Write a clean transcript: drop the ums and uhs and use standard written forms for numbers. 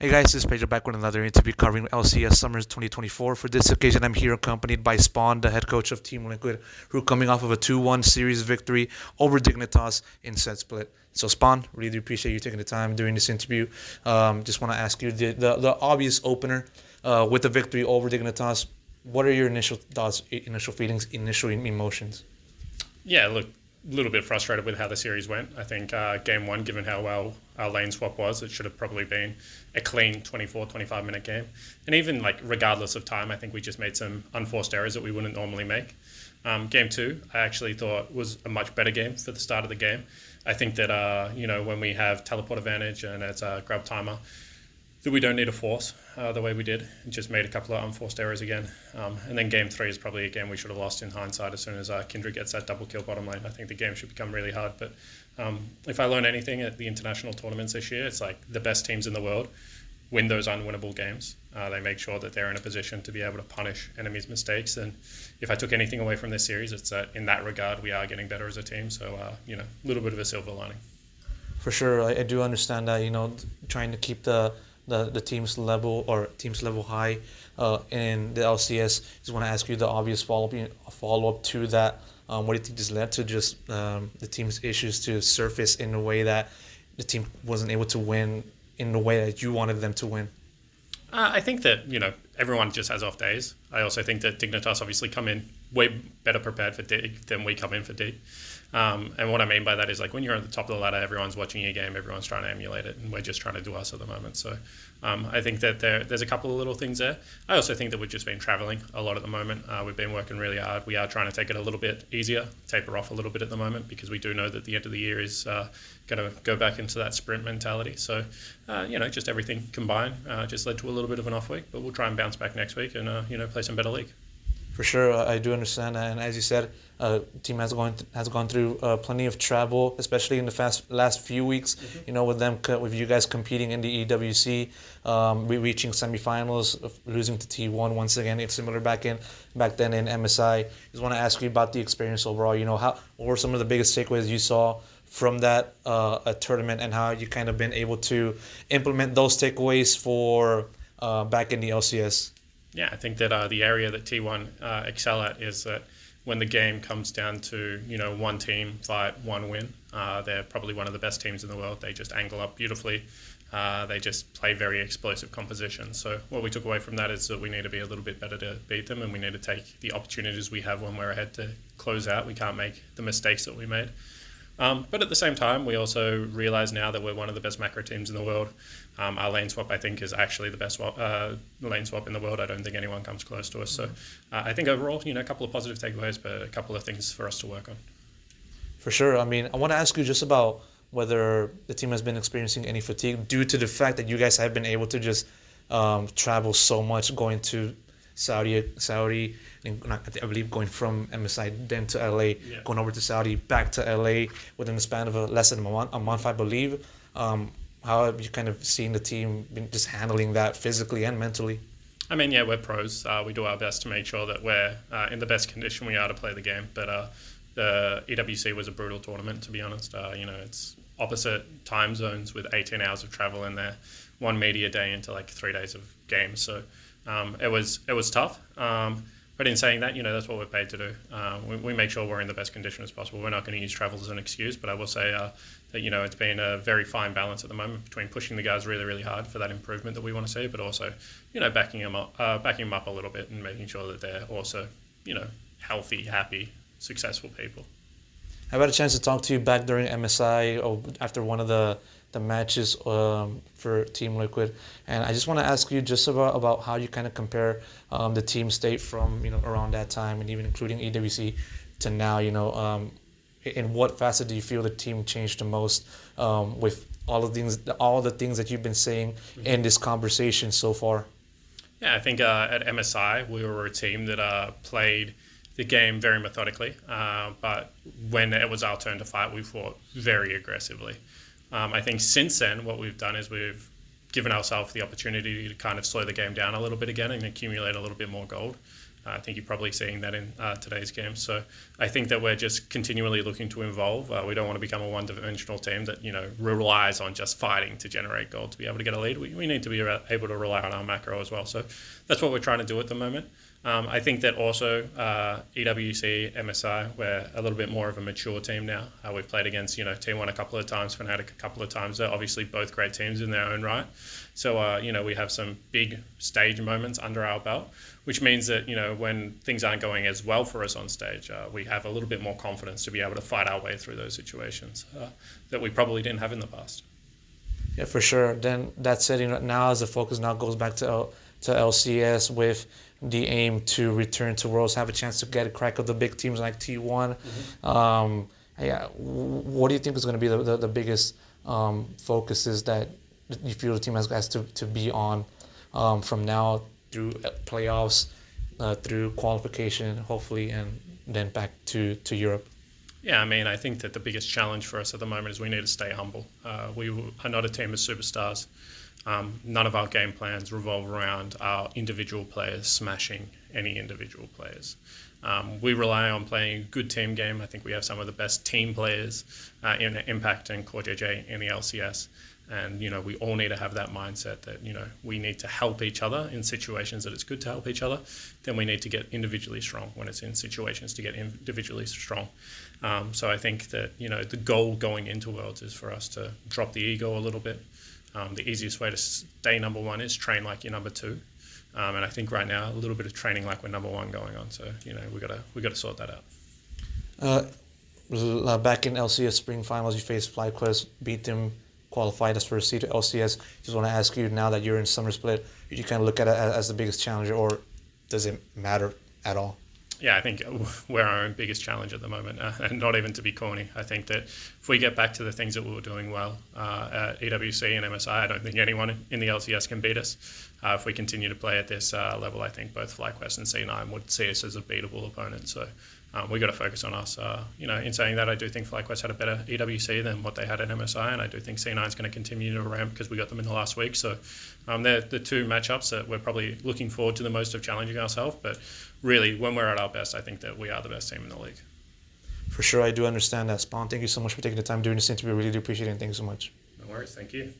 Hey guys, this is Pedro back with another interview covering LCS Summers 2024. For this occasion, I'm here accompanied by Spawn, the head coach of Team Liquid, who are coming off of a 2-1 series victory over Dignitas in set split. So Spawn, really appreciate you taking the time during this interview. Just want to ask you the obvious opener with the victory over Dignitas. What are your initial thoughts, initial feelings, initial emotions? Yeah, look, a little bit frustrated with how the series went. I think game one, given how well our lane swap was, it should have probably been a clean 24, 25-minute game. And even regardless of time, I think we just made some unforced errors that we wouldn't normally make. Game two, I actually thought was a much better game for the start of the game. I think that, when we have teleport advantage and it's a grab timer, that we don't need to force the way we did. It just made a couple of unforced errors again. And then game three is probably a game we should have lost in hindsight as soon as Kindred gets that double kill bottom lane. I think the game should become really hard. But if I learn anything at the international tournaments this year, it's like the best teams in the world win those unwinnable games. They make sure that they're in a position to be able to punish enemies' mistakes. And if I took anything away from this series, it's that in that regard, we are getting better as a team. So, a little bit of a silver lining. For sure, I do understand that, trying to keep the team's level high in the LCS. Just want to ask you the obvious follow-up to that. What do you think this led to, just the team's issues to surface in a way that the team wasn't able to win in the way that you wanted them to win? I think that, everyone just has off days. I also think that Dignitas obviously come in way better prepared for Dig than we come in for Dig. And what I mean by that is when you're at the top of the ladder, everyone's watching your game, everyone's trying to emulate it, and we're just trying to do us at the moment. So I think that there's a couple of little things there. I also think that we've just been traveling a lot at the moment. We've been working really hard. We are trying to take it a little bit easier, taper off a little bit at the moment, because we do know that the end of the year is going to go back into that sprint mentality. So, just everything combined just led to a little bit of an off week, but we'll try and bounce back next week and, play some better league. For sure, I do understand that, and as you said, team has gone through plenty of travel, especially in the last few weeks. Mm-hmm. With you guys competing in the EWC, reaching semifinals, losing to T1 once again. It's similar back then in MSI. Just want to ask you about the experience overall. What were some of the biggest takeaways you saw from that tournament, and how you kind of been able to implement those takeaways for back in the LCS? Yeah, I think that the area that T1 excel at is that when the game comes down to, one team fight, one win, they're probably one of the best teams in the world. They just angle up beautifully. They just play very explosive composition. So what we took away from that is that we need to be a little bit better to beat them, and we need to take the opportunities we have when we're ahead to close out. We can't make the mistakes that we made. But at the same time, we also realize now that we're one of the best macro teams in the world. Our lane swap, I think, is actually the best lane swap in the world. I don't think anyone comes close to us. So I think overall, a couple of positive takeaways, but a couple of things for us to work on. For sure. I want to ask you just about whether the team has been experiencing any fatigue due to the fact that you guys have been able to just travel so much, going to Saudi, and I believe going from MSI then to LA, going over to Saudi, back to LA within the span of less than a month, I believe. How have you kind of seen the team been just handling that physically and mentally? We're pros. We do our best to make sure that we're in the best condition we are to play the game. But the EWC was a brutal tournament, to be honest. It's opposite time zones with 18 hours of travel in there, one media day into 3 days of games. So it was tough. But in saying that, that's what we're paid to do. We make sure we're in the best condition as possible. We're not going to use travel as an excuse, but I will say that, it's been a very fine balance at the moment between pushing the guys really, really hard for that improvement that we want to see, but also, backing them up a little bit and making sure that they're also, healthy, happy, successful people. I've had a chance to talk to you back during MSI or after one of the matches for Team Liquid, and I just want to ask you just about how you kind of compare the team state from around that time and even including EWC to now. In what facet do you feel the team changed the most with all the things that you've been saying in this conversation so far? Yeah, I think at MSI we were a team that played the game very methodically, but when it was our turn to fight, we fought very aggressively. I think since then, what we've done is we've given ourselves the opportunity to kind of slow the game down a little bit again and accumulate a little bit more gold. I think you're probably seeing that in today's game. So I think that we're just continually looking to evolve. We don't want to become a one-dimensional team that relies on just fighting to generate goal to be able to get a lead. We need to be able to rely on our macro as well. So that's what we're trying to do at the moment. I think that also EWC, MSI, we're a little bit more of a mature team now. We've played against T1 a couple of times, Fnatic a couple of times. They're obviously both great teams in their own right. So we have some big stage moments under our belt, which means that when things aren't going as well for us on stage, we have a little bit more confidence to be able to fight our way through those situations that we probably didn't have in the past. Yeah, for sure. Then that said, now as the focus now goes back to LCS with the aim to return to Worlds, have a chance to get a crack of the big teams like T1. What do you think is going to be the biggest focuses that you feel the team has to be on from now through playoffs, through qualification, hopefully, and then back to Europe? Yeah, I mean, I think that the biggest challenge for us at the moment is we need to stay humble. We are not a team of superstars. None of our game plans revolve around our individual players smashing any individual players. We rely on playing a good team game. I think we have some of the best team players in Impact and Core JJ in the LCS. And, we all need to have that mindset that, we need to help each other in situations that it's good to help each other. Then we need to get individually strong when it's in situations to get individually strong. So I think that, the goal going into Worlds is for us to drop the ego a little bit. The easiest way to stay number one is train like you're number two. And I think right now, a little bit of training like we're number one going on. So, we got to sort that out. Back in LCS Spring Finals, you faced FlyQuest, beat them, qualified as first seed to LCS. Just want to ask you, now that you're in Summer Split, you kind of look at it as the biggest challenger, or does it matter at all? Yeah, I think we're our own biggest challenge at the moment, and not even to be corny. I think that if we get back to the things that we were doing well at EWC and MSI, I don't think anyone in the LCS can beat us. If we continue to play at this level, I think both FlyQuest and C9 would see us as a beatable opponent. So we've got to focus on us. In saying that, I do think FlyQuest had a better EWC than what they had at MSI, and I do think C9 is going to continue to ramp because we got them in the last week. So they're the two matchups that we're probably looking forward to the most of challenging ourselves. But really, when we're at our best, I think that we are the best team in the league. For sure, I do understand that, Spawn. Thank you so much for taking the time doing this interview. I really do appreciate it, and thank you so much. No worries. Thank you.